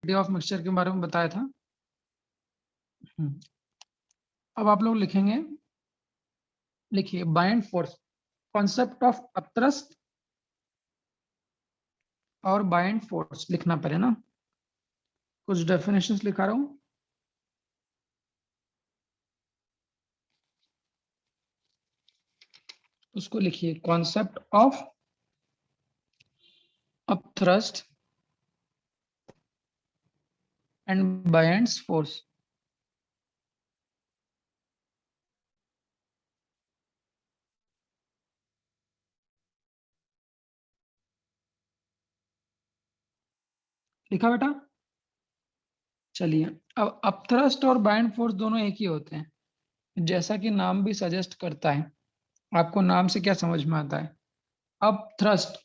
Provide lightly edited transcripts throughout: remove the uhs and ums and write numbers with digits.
Of mixture के बारे में बताया था। अब आप लोग लिखेंगे, लिखिए bind force, concept of upthrust और बाइंड फोर्स लिखना पड़े ना, कुछ डेफिनेशंस लिखा रहा हूं। उसको लिखिए, concept of upthrust and bind force. लिखा बेटा? चलिए, अब अपथ्रस्ट और बाइंड फोर्स दोनों एक ही होते हैं, जैसा कि नाम भी सजेस्ट करता है। आपको नाम से क्या समझ में आता है? अब थ्रस्ट,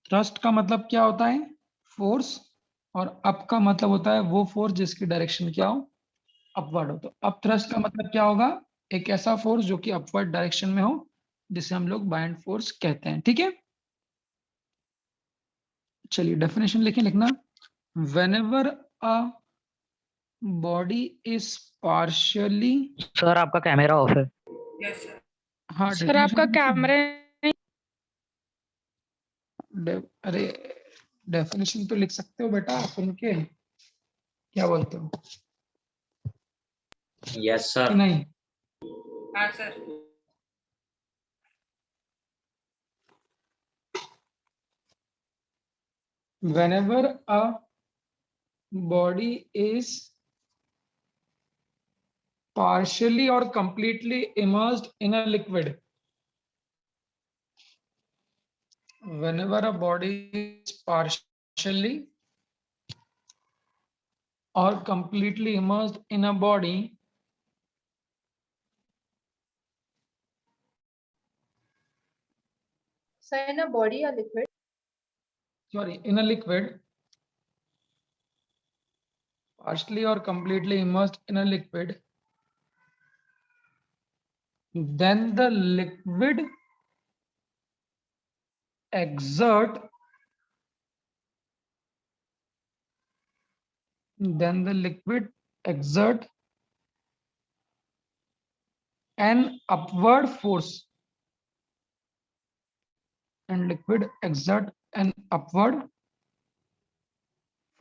थ्रस्ट का मतलब क्या होता है? फोर्स। और अप का मतलब होता है वो फोर्स जिसकी डायरेक्शन क्या हो? अपवर्ड हो। तो अप थ्रस्ट का मतलब क्या होगा? एक ऐसा फोर्स जो कि अपवर्ड डायरेक्शन में हो, जिसे हम लोग बाइंड फोर्स कहते हैं। ठीक है, चलिए डेफिनेशन लिखें, लिखना। whenever a body is partially, sir आपका कैमरा ऑफ है। हाँ सर आपका डेफिनेशन, कैमरा अरे डेफिनेशन तो लिख सकते हो बेटा सुन के, क्या बोलते हो यस कि सर। नहीं? हाँ sir. whenever a body is partially or completely immersed in a liquid, whenever a body is partially or completely immersed in a body, So in a body or liquid, sorry, in a liquid, partially or completely immersed in a liquid, then the liquid exert, then the liquid exert an upward force, and liquid exert an upward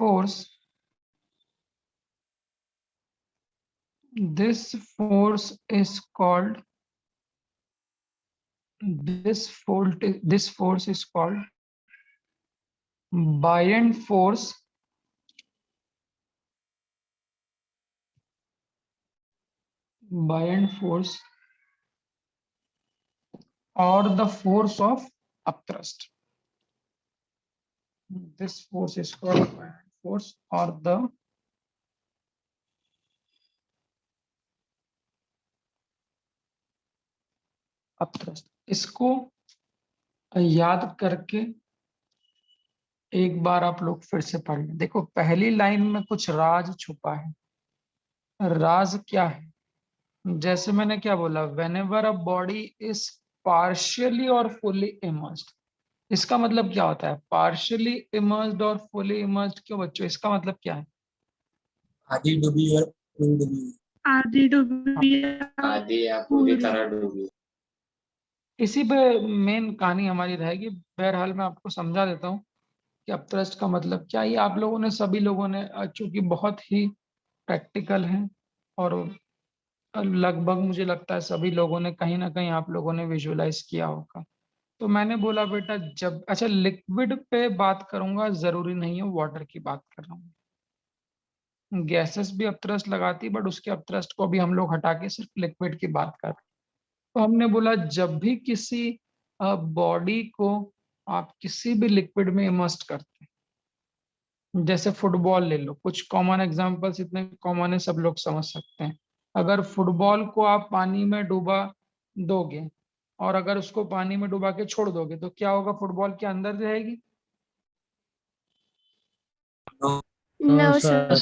force. This force is called, this force is called buoyant force, buoyant force, or the force of upthrust. This force is called buoyant force or the upthrust. इसको याद करके एक बार आप लोग फिर से पढ़ लें। देखो पहली लाइन में कुछ राज छुपा है। राज क्या है? जैसे मैंने क्या बोला, whenever a body is partially और fully immersed, इसका मतलब क्या होता है? partially immersed और fully immersed क्यों बच्चों? इसका मतलब क्या है? आधी डूबी और पूरी डूबी। आधी डूबी आधी या पूरी तरह डूबी। इसी पे मेन कहानी हमारी रहेगी। बहरहाल मैं आपको समझा देता हूँ कि अपथ्रस्ट का मतलब क्या है। ये आप लोगों ने, सभी लोगों ने, चूंकि बहुत ही प्रैक्टिकल है और लगभग मुझे लगता है सभी लोगों ने कहीं ना कहीं आप लोगों ने विजुअलाइज किया होगा। तो मैंने बोला बेटा जब, अच्छा लिक्विड पे बात करूंगा, जरूरी नहीं है वाटर की बात कर रहा हूँ। गैसेस भी अपथ्रस्ट लगाती, बट उसके अपथ्रस्ट को भी हम लोग हटा के सिर्फ लिक्विड की बात कर रहे हैं। तो हमने बोला जब भी किसी बॉडी को आप किसी भी लिक्विड में इमर्स्ट करते हैं, जैसे फुटबॉल ले लो, कुछ कॉमन एग्जांपल्स इतने कॉमन है सब लोग समझ सकते हैं। अगर फुटबॉल को आप पानी में डुबा दोगे और अगर उसको पानी में डुबा के छोड़ दोगे तो क्या होगा? फुटबॉल के अंदर रहेगी? No sir.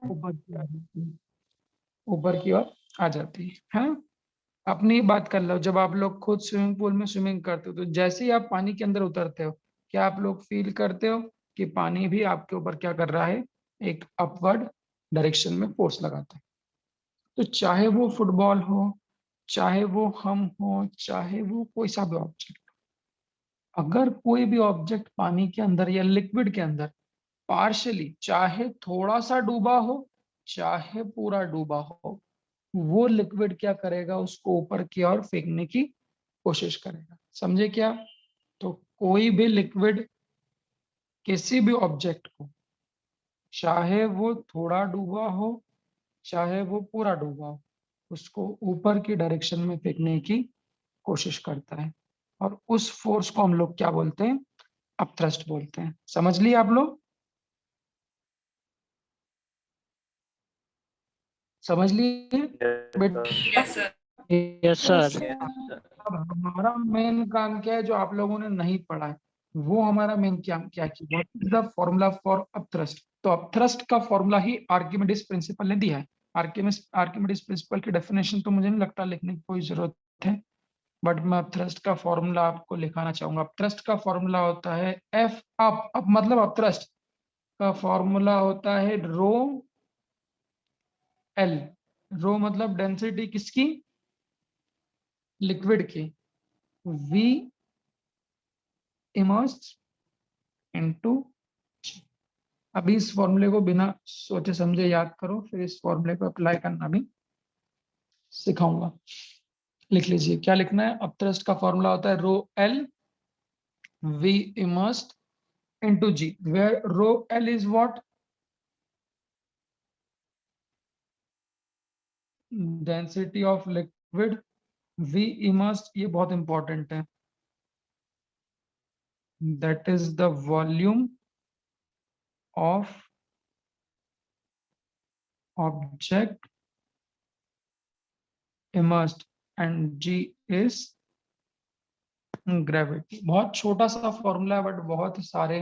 ऊपर की आ जाती है, ऊपर की ओर आ जाती है। हाँ, अपनी बात कर लो, जब आप लोग खुद स्विमिंग पूल में स्विमिंग करते हो तो जैसे ही आप पानी के अंदर उतरते हो, क्या आप लोग फील करते हो कि पानी भी आपके ऊपर क्या कर रहा है, एक अपवर्ड डायरेक्शन में फोर्स लगाता है। तो चाहे वो फुटबॉल हो, चाहे वो हम हो, चाहे वो कोई सा भी ऑब्जेक्ट, अगर कोई भी ऑब्जेक्ट पानी के अंदर या लिक्विड के अंदर पार्शियली, चाहे थोड़ा सा डूबा हो चाहे पूरा डूबा हो, वो लिक्विड क्या करेगा, उसको ऊपर की ओर फेंकने की कोशिश करेगा। समझे क्या? तो कोई भी लिक्विड किसी भी ऑब्जेक्ट को, चाहे वो थोड़ा डूबा हो चाहे वो पूरा डूबा हो, उसको ऊपर की डायरेक्शन में फेंकने की कोशिश करता है। और उस फोर्स को हम लोग क्या बोलते हैं, अपथ्रस्ट बोलते हैं। समझ लिए आप लोग? समझ लिए बेटा? Yes, sir. Yes sir. अब हमारा मेन काम क्या है, जो आप लोगों ने नहीं पढ़ा है, वो हमारा मेन क्या क्या की, what is the formula for upthrust. तो अपथ्रस्ट का फॉर्मूला ही आर्किमिडीज प्रिंसिपल ने दिया है। आर्किमिडीज प्रिंसिपल की डेफिनेशन तो मुझे नहीं लगता लिखने की कोई जरूरत है, बट मैं अपथ्रस्ट का फॉर्मूला आपको लिखाना चाहूंगा। अपथ्रस्ट का फॉर्मूला होता है एफ अप मतलब अपथ्रस्ट का फॉर्मूला होता है रो एल। रो मतलब डेंसिटी किसकी, लिक्विड की, वी इमर्स्ड इनटू। अभी इस फॉर्मूले को बिना सोचे समझे याद करो, फिर इस फॉर्मूले को अप्लाई करना भी सिखाऊंगा। लिख लीजिए क्या लिखना है। अपथ्रस्ट का फॉर्मूला होता है rho L V immersed into G, where rho L is what, density of liquid, V immersed ये बहुत इंपॉर्टेंट है, that is the volume of object immersed and G is gravity. बहुत छोटा सा फॉर्मूला है बट बहुत सारे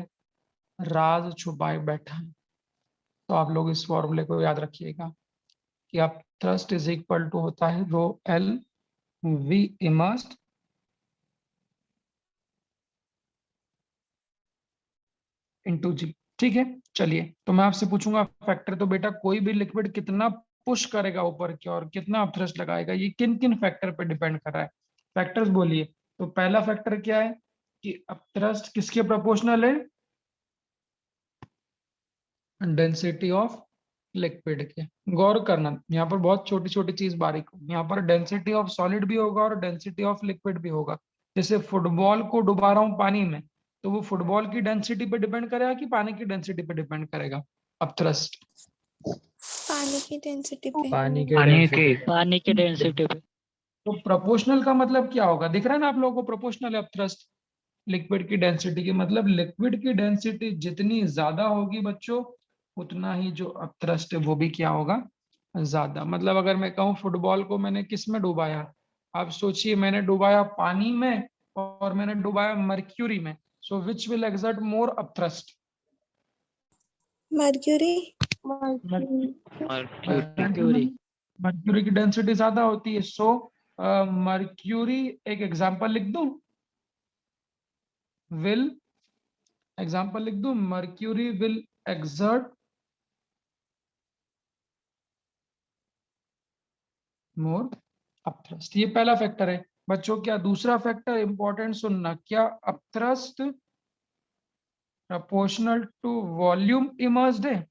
राज छुपाए बैठा है। तो आप लोग इस फॉर्मूले को याद रखिएगा कि आप थ्रस्ट इज इक्वल टू होता है rho L V immersed into g. ठीक है, चलिए तो मैं आपसे पूछूंगा फैक्टर। तो बेटा कोई भी लिक्विड कितना पुश करेगा ऊपर की ओर, कितना आप थ्रस्ट लगाएगा, ये किन किन फैक्टर पे डिपेंड कर रहा है? फैक्टर्स बोलिए। तो पहला फैक्टर क्या है कि अब थ्रस्ट किसके प्रोपोर्शनल है, डेंसिटी ऑफ लिक्विड के। गौर करना यहाँ पर बहुत छोटी छोटी चीज बारीक होगी। यहाँ पर डेंसिटी ऑफ सॉलिड भी होगा और डेंसिटी ऑफ लिक्विड भी होगा। जैसे फुटबॉल को डुबा रहा हूँ पानी में, तो वो फुटबॉल की डेंसिटी पे डिपेंड करेगा कि पानी की डेंसिटी पे डिपेंड करेगा अब थ्रस्ट? पानी की डेंसिटी पे। पानी के डेंसिटी पे। तो प्रोपोर्शनल का मतलब क्या होगा, दिख रहा है ना आप लोगों को, प्रोपोर्शनल है थ्रस्ट लिक्विड की डेंसिटी की। मतलब लिक्विड की डेंसिटी जितनी ज्यादा होगी बच्चों, उतना ही जो अपथ्रस्ट है वो भी क्या होगा, ज्यादा। मतलब अगर मैं कहूँ फुटबॉल को मैंने किस में डुबाया, आप सोचिए मैंने डुबाया पानी में और मैंने डुबाया मर्क्यूरी में, so which will exert more upthrust? Mercury. Mercury. Mercury की डेंसिटी ज्यादा होती है। सो मर्क्यूरी, एक एग्जांपल लिख दूं, विल, एग्जांपल लिख दूं, mercury will exert more upthrust. ये पहला फैक्टर है बच्चों। क्या दूसरा फैक्टर इंपॉर्टेंट सुनना, क्या upthrust proportional to volume immersed है?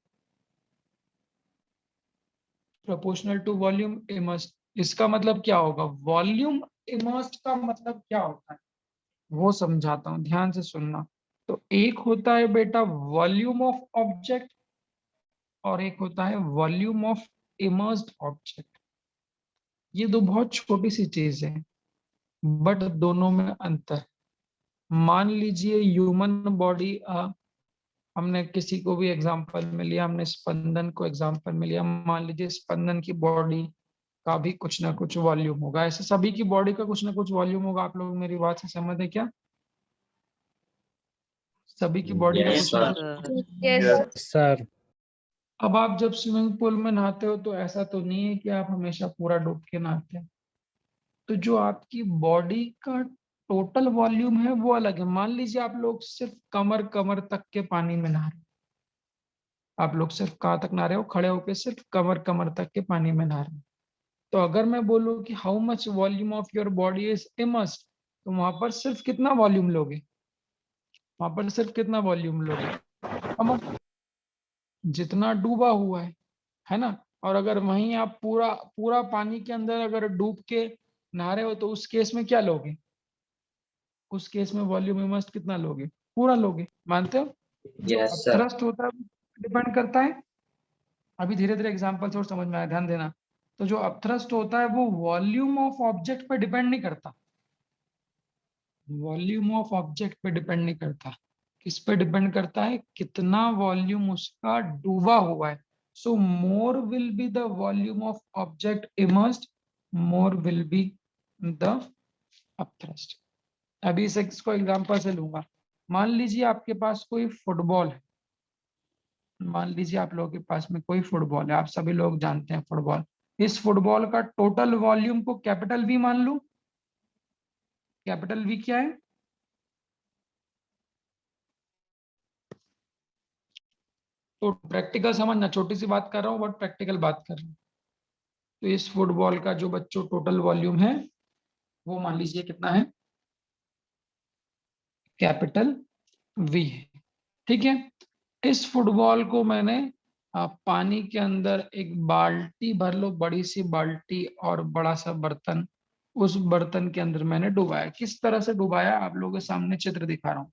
प्रोपोर्शनल टू वॉल्यूम इमर्स्ड इसका मतलब क्या होगा, वॉल्यूम इमर्स्ड का मतलब क्या होता है वो समझाता हूं, ध्यान से सुनना। तो एक होता है बेटा वॉल्यूम ऑफ ऑब्जेक्ट और एक होता है वॉल्यूम ऑफ इमर्स्ड ऑब्जेक्ट। ये दो बहुत छोटी सी चीज है बट दोनों में अंतर। मान लीजिए ह्यूमन बॉडी, हमने किसी को भी एग्जांपल में लिया, हमने स्पंदन को एग्जांपल में लिया, मान लीजिए स्पंदन की बॉडी का भी कुछ ना कुछ वॉल्यूम होगा। ऐसे सभी की बॉडी का कुछ ना कुछ वॉल्यूम होगा। आप लोग मेरी बात से सहमत है क्या? सभी की बॉडी का Yes, कुछ ना sir. कुछ। Yes, sir. अब आप जब स्विमिंग पूल में नहाते हो तो ऐसा तो नहीं है कि आप हमेशा पूरा डूब के नहाते हैं। तो जो आपकी बॉडी का टोटल वॉल्यूम है वो अलग है। मान लीजिए आप लोग सिर्फ कमर कमर तक के पानी में नहा रहे हो, आप लोग सिर्फ कहाँ तक नहा रहे हो, खड़े होके सिर्फ कमर कमर तक के पानी में नहा रहे हो। तो अगर मैं बोलूँ कि how much volume of your body is immersed, तो वहां पर सिर्फ कितना वॉल्यूम लोगे, वहां पर सिर्फ कितना वॉल्यूम लोगे, कमर जितना डूबा हुआ है ना। और अगर वहीं आप पूरा पूरा पानी के अंदर अगर डूब के नहा रहे हो तो उस केस में क्या लोगे, उस केस में वॉल्यूम इमर्स्ड कितना लोगे, पूरा लोगे। मानते हो? जो यस सर। अपथ्रस्ट होता है डिपेंड करता है। अभी धीरे धीरे एग्जांपल्स और समझ में आया, ध्यान देना। तो जो अपथ्रस्ट होता है वो वॉल्यूम ऑफ ऑब्जेक्ट पे डिपेंड नहीं करता, वॉल्यूम ऑफ ऑब्जेक्ट पे डिपेंड नहीं करता। किस पे डिपेंड करता है, कितना वॉल्यूम उसका डूबा हुआ है। So more will be the volume of object immersed, more will be the upthrust. अभी इसे इसको एग्जांपल से लूंगा। मान लीजिए आपके पास कोई फुटबॉल है, मान लीजिए आप लोगों के पास में कोई फुटबॉल है, आप सभी लोग जानते हैं फुटबॉल। इस फुटबॉल का टोटल वॉल्यूम को कैपिटल वी मान लूं। कैपिटल वी क्या है, तो प्रैक्टिकल समझना, छोटी सी बात कर रहा हूँ बट प्रैक्टिकल बात कर रहा हूँ। तो इस फुटबॉल का जो बच्चों टोटल वॉल्यूम है वो मान लीजिए कितना है, कैपिटल वी है। ठीक है। इस फुटबॉल को मैंने पानी के अंदर एक बाल्टी भर लो, बड़ी सी बाल्टी और बड़ा सा बर्तन, उस बर्तन के अंदर मैंने डुबाया। किस तरह से डुबाया, आप लोगों के सामने चित्र दिखा रहा हूं।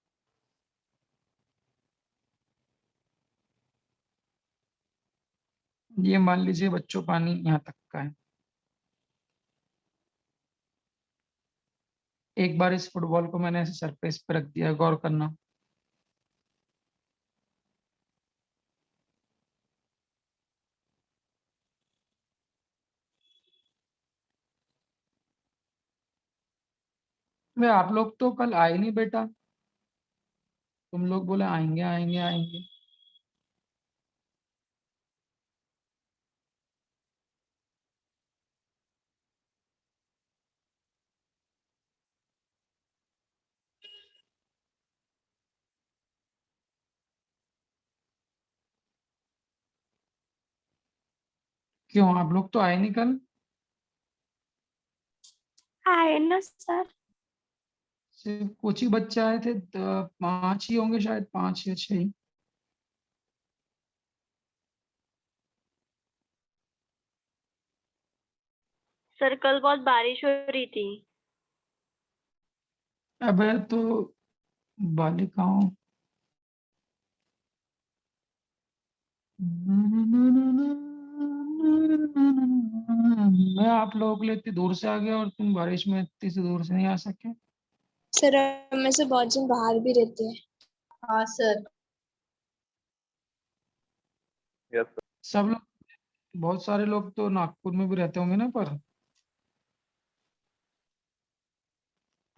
ये मान लीजिए बच्चों पानी यहाँ तक का है। एक बार इस फुटबॉल को मैंने ऐसे सरफेस पे रख दिया, गौर करना। वे आप लोग तो कल आए नहीं बेटा, तुम लोग बोले आएंगे आएंगे आएंगे। क्यों आप लोग तो आए नहीं कल? आए ना सर। सिर्फ कुछ ही बच्चे आए थे, 5 ही होंगे शायद, 5 या 6 ही। सर कल बहुत बारिश हो रही थी। अबे तो बालिकाओं, मैं आप लोगों के लिए इतनी दूर से आ गया और तुम बारिश में इतनी से दूर से नहीं आ सके। सर में से बहुत जन बाहर भी रहते हैं। हाँ सर। सब लोग, बहुत सारे लोग तो नागपुर में भी रहते होंगे ना, पर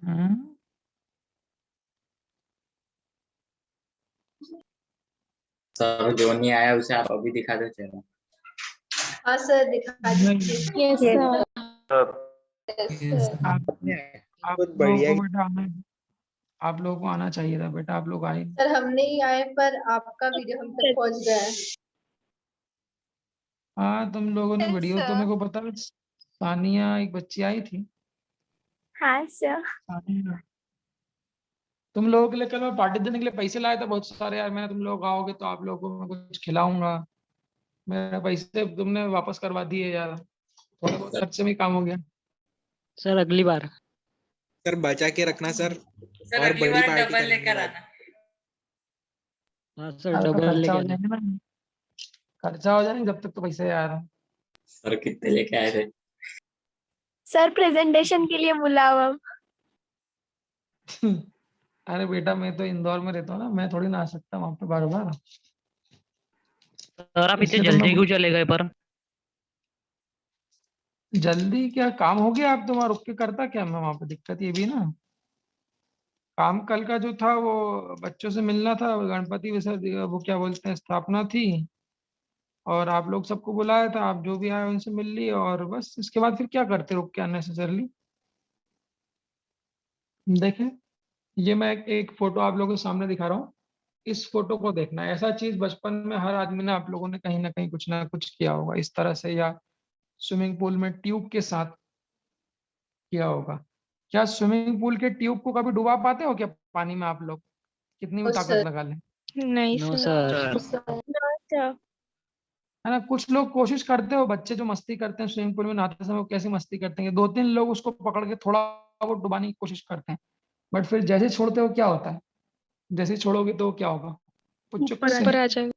हम्म, सर जो नहीं आया उसे आप अभी दिखा दो चेहरा। हाँ सर, दिखा दीजिए। Yes sir. Yes, sir. आप लोगों को बेटा आना, आप लोगों को आना चाहिए था बेटा, आप लोग आए। सर हम नहीं आए पर आपका वीडियो हम तक पहुंच गया है। हाँ तुम लोगों ने वीडियो तो मेरे को पता है, सानिया एक बच्ची आई थी, हाँ सर। सानिया। तुम लोगों के लिए कल मैं पार्टी देने के लिए पैसे लाया था बहुत सारे यार, मैंने, तुम लोग आओगे तो आप लोगों को मैं कुछ खिलाऊंगा। मेरे पैसे तुमने वापस करवा दिए यार, थोड़े बहुत खर्चे में काम हो गया। सर अगली बार। सर बचा के रखना सर, सर और अगली बड़ी बार पार्टी डबल करेंगे लेकर बाद। आना। हाँ सर अरे तो डबल खर्चा लेके हो आना। जाएगा ना, खर्चा हो जाएगा जब तक तो पैसे यार। सर कितने लेके आए थे? सर प्रेजेंटेशन के लिए बुलाओ अब। अरे बेटा मैं तो इंदौर में रहता हूँ ना, मैं थोड़ी ना आ सकता वहां पे बार बार। सर आप इतने इसलिए तो मैं जल्दी क्यों चले गए पर? जल्दी क्या काम हो गया, आप तो वहां रुक के करता क्या मैं वहां पे, दिक्कत ये भी ना। काम कल का जो था वो बच्चों से मिलना था, गणपति विसर्जन वो क्या बोलते हैं स्थापना थी, और आप लोग सबको बुलाया था, आप जो भी आए उनसे मिल ली, और बस इसके बाद फिर क्या करते रुक के अननेसेसरली। देखें, ये मैं एक फोटो आप लोगों के सामने दिखा रहा हूँ। इस फोटो को देखना, ऐसा चीज बचपन में हर आदमी ने, आप लोगों ने कहीं ना कहीं कुछ ना कुछ किया होगा इस तरह से, या स्विमिंग पूल में ट्यूब के साथ किया होगा। क्या स्विमिंग पूल के ट्यूब को कभी डुबा पाते हो क्या पानी में आप लोग, कितनी भी नो ताकत सर। लगा लें? नहीं नो सर। सर। सर है ना, कुछ लोग कोशिश करते हो, बच्चे जो मस्ती करते हैं स्विमिंग पूल में नहाते समय, वो कैसी मस्ती करते हैं, 2-3 लोग उसको पकड़ के थोड़ा वो डुबाने की कोशिश करते हैं, बट फिर जैसे छोड़ते हो क्या होता है, जैसे छोड़ोगे तो क्या होगा, पुच्चुक से ऊपर आ जाएगा।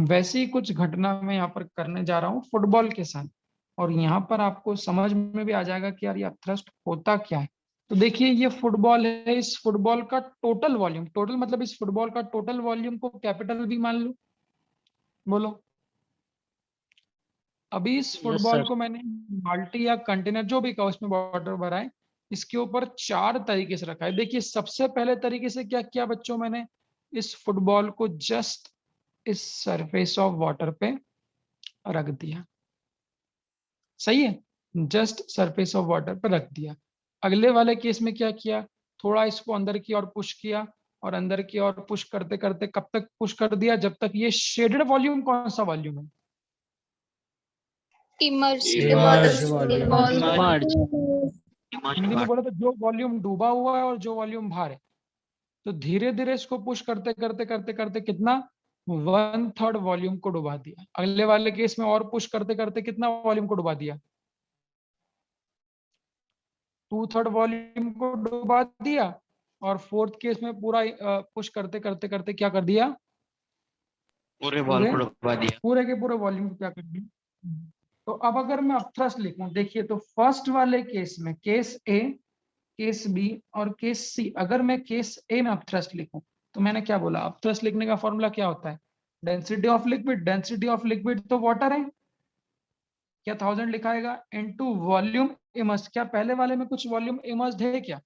वैसी कुछ घटना मैं यहाँ पर करने जा रहा हूँ फुटबॉल के साथ, और यहाँ पर आपको समझ में भी आ जाएगा कि यार ये थ्रस्ट होता क्या है। तो देखिए, ये फुटबॉल है, इस फुटबॉल का टोटल वॉल्यूम, टोटल मतलब इस फुटबॉल का टोटल वॉल्यूम को कैपिटल भी मान लो, बोलो। अभी इस यस फुटबॉल सर। को मैंने बाल्टी या कंटेनर जो भी कहा उसमें वाटर भरा है, इसके ऊपर 4 तरीके से रखा है। देखिए, सबसे पहले तरीके से क्या किया बच्चों, मैंने इस फुटबॉल को जस्ट इस सरफेस ऑफ वाटर पे रख दिया। सही है, जस्ट सरफेस ऑफ वाटर पर रख दिया। अगले वाले केस में क्या किया, थोड़ा इसको अंदर की ओर पुश किया, और अंदर की ओर पुश करते करते कब तक पुश कर दिया, जब तक ये शेडेड वॉल्यूम, कौन सा वॉल्यूम है, emerge emerge emerge emerge. Hindi में बोले तो जो वॉल्यूम डूबा हुआ है और जो वॉल्यूम बाहर है। तो धीरे धीरे इसको पुश करते करते करते करते कितना, 1/3 वॉल्यूम को डुबा दिया। अगले वाले केस में और पुश करते करते कितना वॉल्यूम को डुबा दिया, 2/3 वॉल्यूम को डुबा दिया। और फोर्थ केस में पूरा पुश करते करते करते क्या कर दिया, पूरे बॉल को डुबा दिया। पूरे के पूरे वॉल्यूम को क्या कर दिया। तो अब अगर मैं अपथ्रस्ट लिखूं, देखिए, तो फर्स्ट वाले केस में केस ए, केस बी और केस सी, अगर मैं केस ए में अपथ्रस्ट लिखूं, तो मैंने क्या बोला, अपथ्रस्ट लिखने का फॉर्मूला क्या होता है, density of liquid, density of liquid तो वाटर है, क्या 1000 लिखाएगा, इनटू वॉल्यूम इमर्स्ड, क्या पहले वाले में कुछ वॉल्यूम इमर्स्ड है क्या,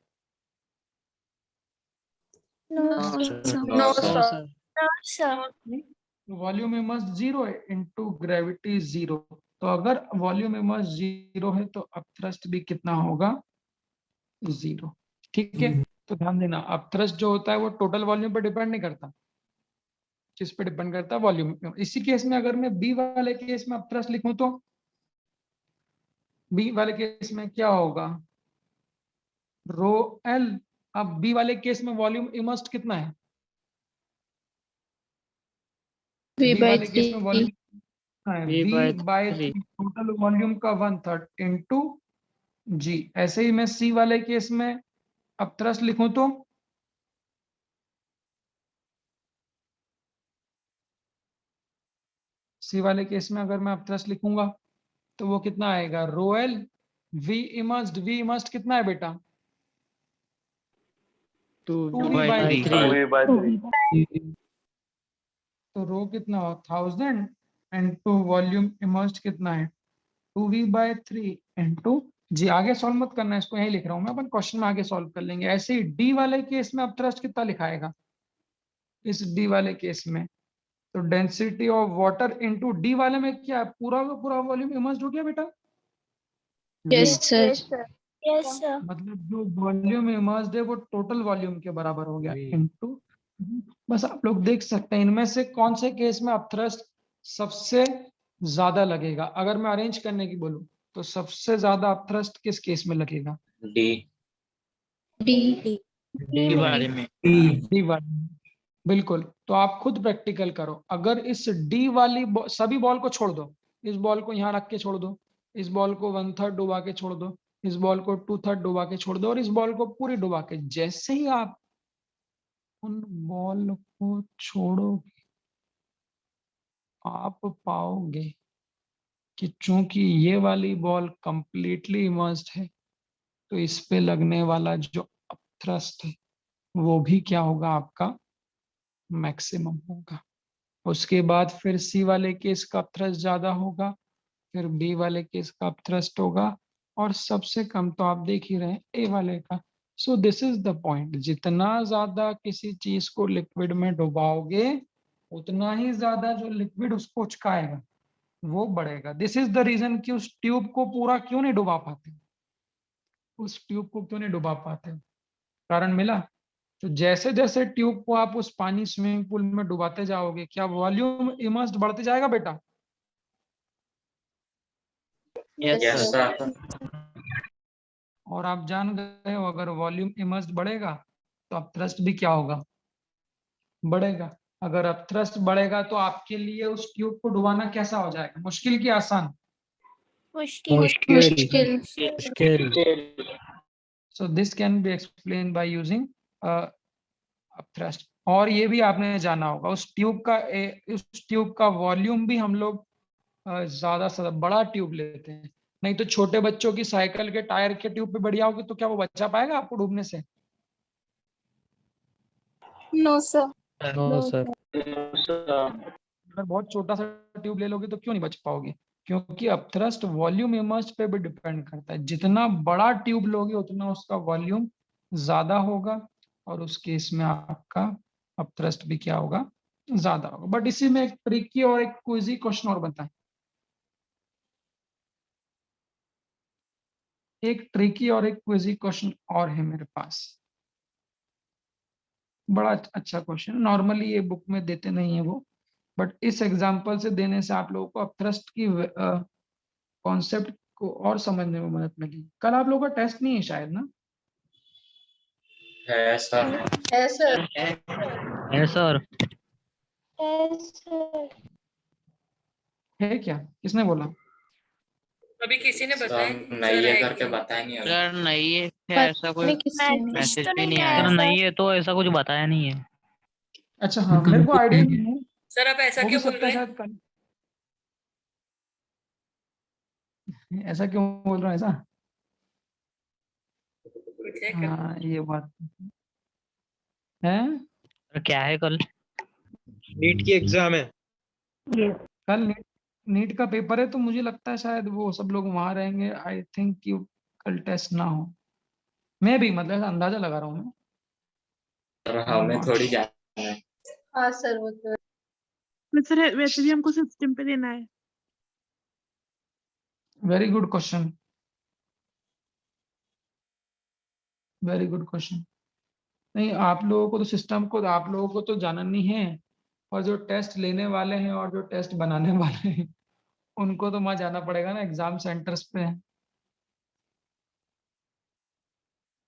no sir. Sir volume immersed 0 है, इनटू ग्रेविटी 0। तो अगर वॉल्यूम इमर्स्ड 0 है तो अपथ्रस्ट भी कितना होगा, 0। ठीक है, तो ध्यान देना, अपथ्रस्ट जो होता है वो टोटल वॉल्यूम पर डिपेंड नहीं करता, किस पे डिपेंड करता है, वॉल्यूम। इसी केस में अगर मैं बी वाले केस में अपथ्रस्ट लिखूं, तो बी वाले केस में क्या होगा, रो एल। अब बी वाले केस में वॉल्यूम इमर्स्ड कितना है, वी बी बाय वाले केस में वॉल्यूम थ्री। कितना है, V V by by 3। Total volume का 1/3 इंटू जी। ऐसे ही मैं सी वाले केस में अपथ्रस्ट लिखूं, तो सी वाले केस में अगर मैं अपथ्रस्ट लिखूंगा तो वो कितना आएगा, rho L V immersed, V immersed कितना है बेटा, 2/3। तो रो कितना हो 1000 इंटू वॉल्यूम इमर्स्ड कितना है 2v/3 इंटू जी। आगे सॉल्व मत करना, इसको यही लिख रहा हूं मैं, अपन क्वेश्चन में आगे सॉल्व कर लेंगे। ऐसे ही डी वाले केस में अब थ्रस्ट कितना लिखाएगा, इस डी वाले केस में तो density of water into D वाले में क्या है, पूरा का पूरा वॉल्यूम इमर्स्ड हो गया बेटा, यस सर। Yes sir. मतलब जो वॉल्यूम इमर्स्ड है वो टोटल वॉल्यूम के बराबर हो गया इनटू। बस आप लोग देख सकते हैं इनमें से कौन से केस में अपथ्रस्ट सबसे ज्यादा लगेगा। अगर मैं अरेंज करने की बोलूं तो सबसे ज्यादा अपथ्रस्ट किस केस में लगेगा, डी। डी। डी वाले में। डी वाली, बिल्कुल। तो आप खुद प्रैक्टिकल करो, अगर इस डी वाली सभी बॉल को छोड़ दो, इस बॉल को यहाँ रख के छोड़ दो, इस बॉल को 1/3 डुबा के छोड़ दो, इस बॉल को 2/3 डुबा के छोड़ दो, और इस बॉल को पूरी डुबा के, जैसे ही आप उन बॉल को छोड़ोगे आप पाओगे कि चूंकि ये वाली बॉल कंप्लीटली इमर्स्ड है, तो इस पे लगने वाला जो थ्रस्ट है वो भी क्या होगा, आपका मैक्सिमम होगा। उसके बाद फिर सी वाले केस का थ्रस्ट ज्यादा होगा, फिर बी वाले केस का थ्रस्ट होगा, और सबसे कम तो आप देख ही रहे हैं ए वाले का। So this is the point, जितना ज्यादा किसी चीज को लिक्विड में डुबाओगे उतना ही ज्यादा जो लिक्विड उसको उचकाएगा वो बढ़ेगा। दिस इज द रीजन कि उस ट्यूब को पूरा क्यों नहीं डुबा पाते, उस ट्यूब को क्यों नहीं डुबा पाते, कारण मिला? तो जैसे जैसे ट्यूब को आप उस पानी स्विमिंग पूल में डुबाते जाओगे, क्या वॉल्यूम इमर्स्ड बढ़ते जाएगा बेटा? Yes Yes, sir. सर। और आप जान गए हो, अगर वॉल्यूम इमर्स्ड बढ़ेगा तो अब थ्रस्ट भी क्या होगा? बढ़ेगा। अगर अब थ्रस्ट बढ़ेगा तो आपके लिए उस ट्यूब को डुबाना कैसा हो जाएगा? मुश्किल की आसान? मुश्किल। मुश्किल। So this can be explained by using upthrust। और ये भी आपने जाना होगा, उस ट्यूब का वॉल्यूम भी हम लोग ज्यादा से ज्यादा बड़ा ट्यूब लेते हैं। नहीं तो छोटे बच्चों की साइकिल के टायर के ट्यूब पे बढ़िया होगी तो क्या वो बचा पाएगा आपको डूबने से? No sir. No sir. अगर बहुत छोटा सा ट्यूब ले लोगे तो क्यों नहीं बच पाओगे? क्योंकि अपथ्रस्ट वॉल्यूम इमर्स्ड पे भी डिपेंड करता है। जितना बड़ा ट्यूब लोगे उतना उसका वॉल्यूम ज्यादा होगा, और उस केस में आपका अपथ्रस्ट भी क्या होगा? ज्यादा होगा। बट इसी में एक ट्रिकी और एक क्विजी क्वेश्चन और बनता है। एक ट्रिकी और एक क्विजी क्वेश्चन और है मेरे पास। बड़ा अच्छा क्वेश्चन, नॉर्मली ये बुक में देते नहीं है वो, बट इस एग्जांपल से देने से आप लोगों को अपथ्रस्ट की कॉन्सेप्ट को और समझने में मदद मिलेगी। कल आप लोगों का टेस्ट नहीं है शायद ना? है सर। है सर। है सर। है क्या? किसने बोला? अभी किसी ने सर बताया नहीं सर है है करके कि बताया नहीं अभी। सर नहीं है, क्या ऐसा कोई नहीं, किसी ने मैसेज मैसेज तो भी नहीं नहीं आया। आया सर सर। नहीं है तो ऐसा कुछ बताया नहीं है। अच्छा हाँ, मेरे को आइडिया नहीं है, सर आप ऐसा हो भी क्यों बोल सकता रहे है हैं? शायद कल। ऐसा क्यों बोल रहा है ऐसा? कुछ है क्या? हाँ ये बात है। सर क्या है कल? नीट की एग्जाम है। कल नीट का पेपर है, तो मुझे लगता है शायद वो सब लोग वहां रहेंगे। आई थिंक कि कल टेस्ट ना हो। मैं भी मतलब ऐसा अंदाजा लगा रहा हूँ सर मैं। हमें थोड़ी जाना है। हाँ सर, वो तो सर वैसे भी हमको सिस्टम पे देना है। Very good question, very good question. नहीं, आप लोगों को तो सिस्टम को, आप लोगों को तो जाना नहीं है, और जो टेस्ट लेने वाले हैं और जो टेस्ट बनाने वाले हैं उनको तो वहां जाना पड़ेगा ना, एग्जाम सेंटर्स पे।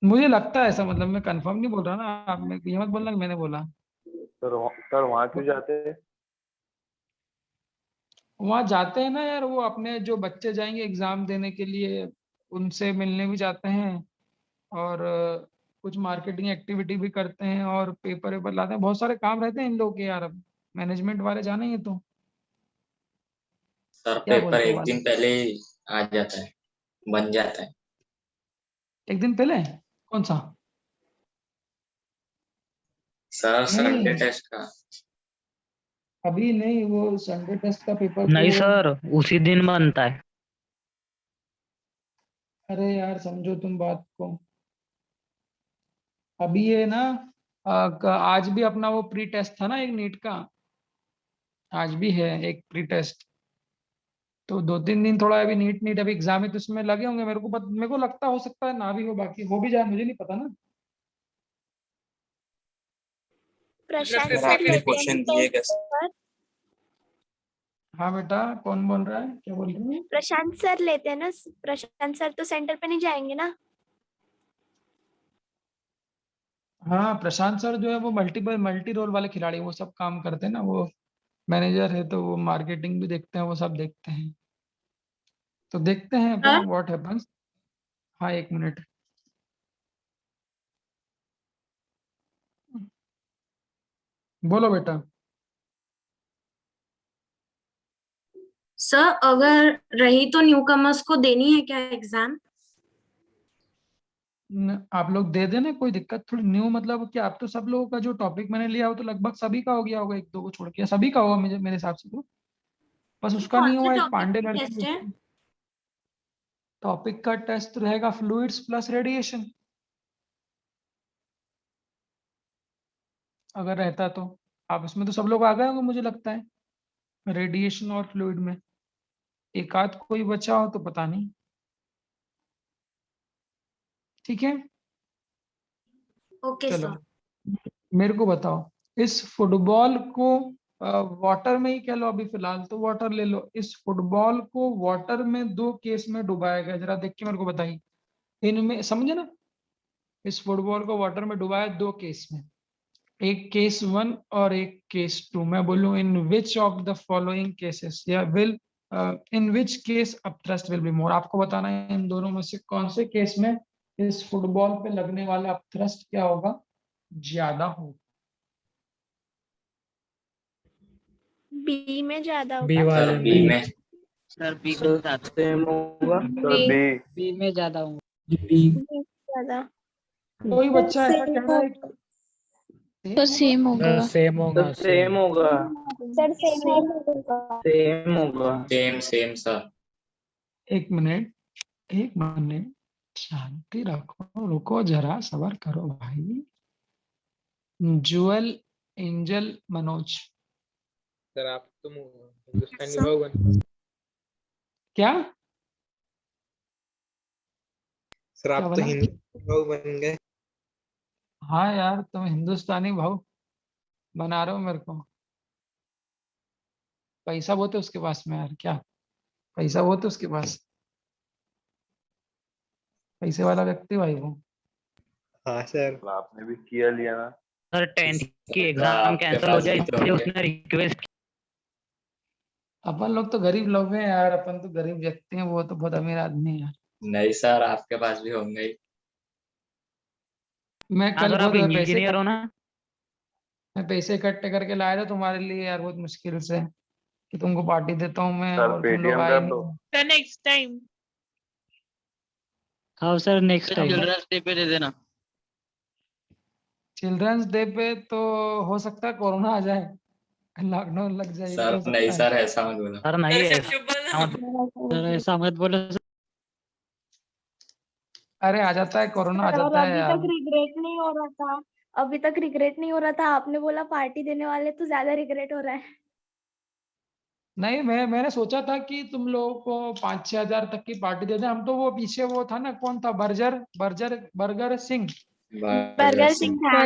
मुझे लगता है ऐसा, मतलब मैं कंफर्म नहीं बोल रहा ना, आप मैं ये मत बोलना कि मैंने बोला। सर वहाँ क्यों जाते हैं? वहां जाते हैं ना यार, वो अपने जो बच्चे जाएंगे एग्जाम देने के लिए उनसे मिलने भी जाते हैं, और कुछ मार्केटिंग एक्टिविटी भी करते हैं, और पेपर वेपर लाते हैं। बहुत सारे काम रहते हैं इन लोग के यार, अब मैनेजमेंट वाले जाने ही तो। सर क्या पेपर बोलते हो एक बात? दिन पहले ही आ जाता है, बन जाता है। एक दिन पहले? कौन सा? सर संडे नहीं टेस्ट का। अभी नहीं, वो संडे टेस्ट का पेपर नहीं तो, सर, उसी दिन बनता है। अरे यार समझो तुम बात को। अभी ये ना आज भी अपना वो प्री टेस्ट था ना एक नीट का, आज भी है एक प्री टेस्ट। तो 2-3 दिन थोड़ा अभी नीट नीट अभी एग्जाम है तो इसमें लगे होंगे। मेरे को लगता हो सकता है ना भी हो, बाकी हो भी जाए, मुझे नहीं पता ना। प्रशांत फिर सर आपने लेते हैं क्वेश्चन ना दिए टेस्ट कैसे? सर? हाँ बेटा, कौन बोल रहा है, क्या बोल रहे हो? प्रशांत सर लेते हैं ना? प्रशांत सर तो सेंटर पे नहीं जाएंगे ना? हाँ प्रशांत सर जो है वो मल्टी रोल वाले खिलाड़ी हैं, वो सब काम करते हैं ना। वो मैनेजर है तो वो मार्केटिंग भी देखते हैं, वो सब देखते हैं। तो देखते हैं अपन व्हाट हैपेंस। हाँ 1 मिनट। बोलो बेटा। सर अगर रही तो न्यू कमर्स को देनी है क्या एग्जाम? आप लोग दे देना, कोई दिक्कत थोड़ी। न्यू मतलब कि आप तो सब लोगों का जो टॉपिक मैंने लिया हो तो लगभग सभी का हो गया होगा, एक दो को छोड़ के सभी का होगा मुझे मेरे हिसाब से तो। बस उसका कौन नहीं से हुआ, एक टॉपिक पांडे की लड़की, टेस्ट है? टॉपिक का टेस्ट रहेगा फ्लूइड्स प्लस रेडिएशन, अगर रहता तो। आप उसमें तो सब लोग आ गए होंगे मुझे लगता है, रेडिएशन और फ्लूइड में। एक आध कोई बचा हो तो पता नहीं। ठीक है। ओके चलो सर। मेरे को बताओ, इस फुटबॉल को वाटर में ही कह लो, अभी फिलहाल तो वाटर ले लो। इस फुटबॉल को वाटर में 2 केस में डुबाया गया, जरा देख के मेरे को बताइए। इनमें समझे ना, इस फुटबॉल को वाटर में डुबाया 2 केस में, एक केस 1 और एक केस 2। मैं बोलूं in which of the following cases या will in which case upthrust will be more. आपको बताना है इन दोनों में से कौन से केस में इस फुटबॉल पे लगने वाला अपथ्रस्ट क्या होगा, ज्यादा होगा। बी में ज्यादा बी होगा। वाले सर बी में। में। सर बी सर में ज्यादा सेम होगा। Sir B. बी में ज्यादा हूँ। ज्यादा। कोई बच्चा ऐसा कह रहा है तो सेम होगा। सेम होगा। सेम होगा। सर सेम होगा। सेम होगा। Same same sir. एक मिनट, एक मिनट, शांति रखो, रुको जरा, सबर करो भाई। जुएल, एंजल, मनोज, सर आप तो हिंदुस्तानी भाव बन। क्या सर क्या आप तो बोला? हिंदुस्तानी भाव बन गए। हाँ यार, तुम हिंदुस्तानी भाव बना रहे हो मेरे को। पैसा बहुत है उसके पास में यार, क्या पैसा बहुत है उसके पास, पैसे वाला व्यक्ति भाई वो। हाँ सर। आपने भी किया लिया ना। सर 10th की सर, एग्जाम आपके कैंसिल हो पास जाए भी तो इसलिए होंगे। उसने रिक्वेस्ट। अपन लोग तो गरीब लोग हैं यार, अपन तो गरीब व्यक्ति हैं, वो तो बहुत अमीर आदमी है यार। नहीं सर, आपके पास भी होंगे ही। मैं हाँ कल सर आप बहुत इंजीनियर हो ना। मैं पैसे इकट्ठे करके लाया था तुम्हारे लिए यार, बहुत मुश्किल से, कि तुमको पार्टी देता हूँ मैं, सर और तुम लोग पेटीएम आए कर दो। नहीं। Next time. हाँ sir next time children's day पे दे देना। चिल्ड्रंस डे पे तो हो सकता है कोरोना आ जाए, लॉकडाउन लग जाए, ये भी सर हो नहीं सकता है। सर, ऐसा मत बोलो। सर नहीं सर ऐसा मत बोलो सर। अरे आ जाता है, कोरोना आ और जाता है अभी यार। तक रिग्रेट नहीं हो रहा था। अभी तक रिग्रेट नहीं हो रहा था, आपने बोला पार्टी देने वाले, तो ज्यादा रिग्रेट हो रहा है। नहीं, मैंने सोचा था कि तुम लोगों को 5-6 हजार तक की पार्टी दे दें। हम तो वो पीछे वो था ना, कौन था, Berger Berger burger Singh, burger Singh था।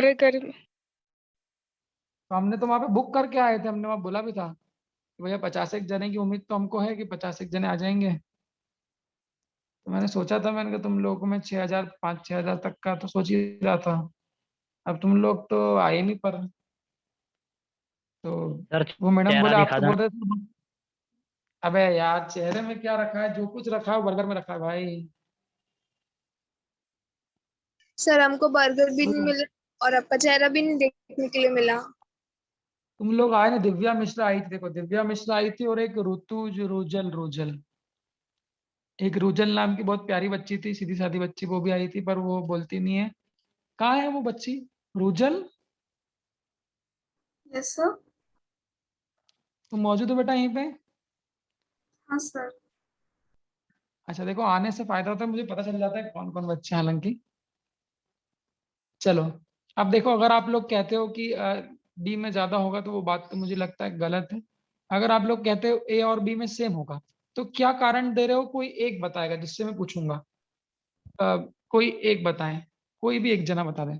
तो हमने तो वहां पे बुक करके आए थे, हमने वहां बोला भी था कि भैया 50 एक जने की उम्मीद तो हमको है कि 50 एक जने आ जाएंगे। तो मैंने सोचा था, मैंने कहा तुम लोगों को मैं 6,000 5-6 हजार तक का तो सोच ही रहा था। अब तुम लोग तो आए नहीं, पर तो सर वो मैडम बोले चेहरा आप दिखा तो दो। बोल रहे थे। अबे यार, चेहरे में क्या रखा है, जो कुछ रखा है बर्गर में रखा है भाई। सर हमको बर्गर भी नहीं तो मिला और आपका चेहरा भी नहीं देखने के लिए मिला। तुम लोग आए ना, दिव्या मिश्रा आई थी, देखो दिव्या मिश्रा आई थी, और एक ऋतु रोजल रोजल, एक रूजल नाम की बहुत प्यारी बच्ची थी, सीधी सादी बच्ची, वो भी आई थी, पर वो बोलती नहीं है। कहाँ है वो बच्ची, रूजल? Yes sir. तुम मौजूद हो बेटा यहीं पे? हाँ सर। अच्छा देखो, आने से फायदा होता है, मुझे पता चल जाता है कौन कौन बच्चे हैं, हालांकि चलो। अब देखो, अगर आप लोग कहते हो कि बी में ज्यादा होगा, तो वो बात तो मुझे लगता है गलत है। अगर आप लोग कहते हो ए और बी में सेम होगा, तो क्या कारण दे रहे हो, कोई एक बताएगा जिससे मैं पूछूंगा। कोई एक बताएं, कोई भी एक जना बता दे।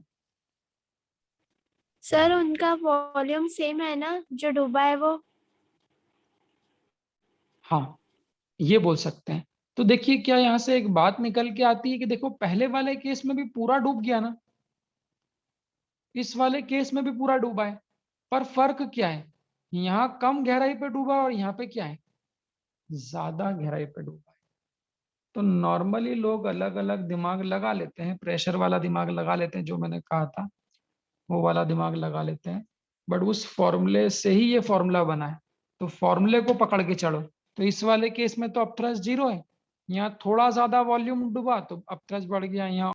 सर उनका वॉल्यूम सेम है ना, जो डूबा है वो। हाँ, ये बोल सकते हैं। तो देखिए, क्या यहाँ से एक बात निकल के आती है कि देखो, पहले वाले केस में भी पूरा डूब गया ना, इस वाले केस में भी पूरा डूबा है, पर फर्क क्या है, यहाँ कम गहराई पे डूबा और यहाँ पे क्या है, ज्यादा गहराई पे डूबा है। तो नॉर्मली लोग अलग अलग दिमाग लगा लेते हैं, प्रेशर वाला दिमाग लगा लेते हैं, जो मैंने कहा था वो वाला दिमाग लगा लेते हैं, बट उस फॉर्मूले से ही ये फॉर्मूला बना है, तो फॉर्मूले को पकड़ के चलो। तो इस वाले केस में तो अपथ्रस्ट 0 है, यहाँ थोड़ा ज्यादा वॉल्यूम डूबा तो अपथ्रस्ट बढ़ गया, यहाँ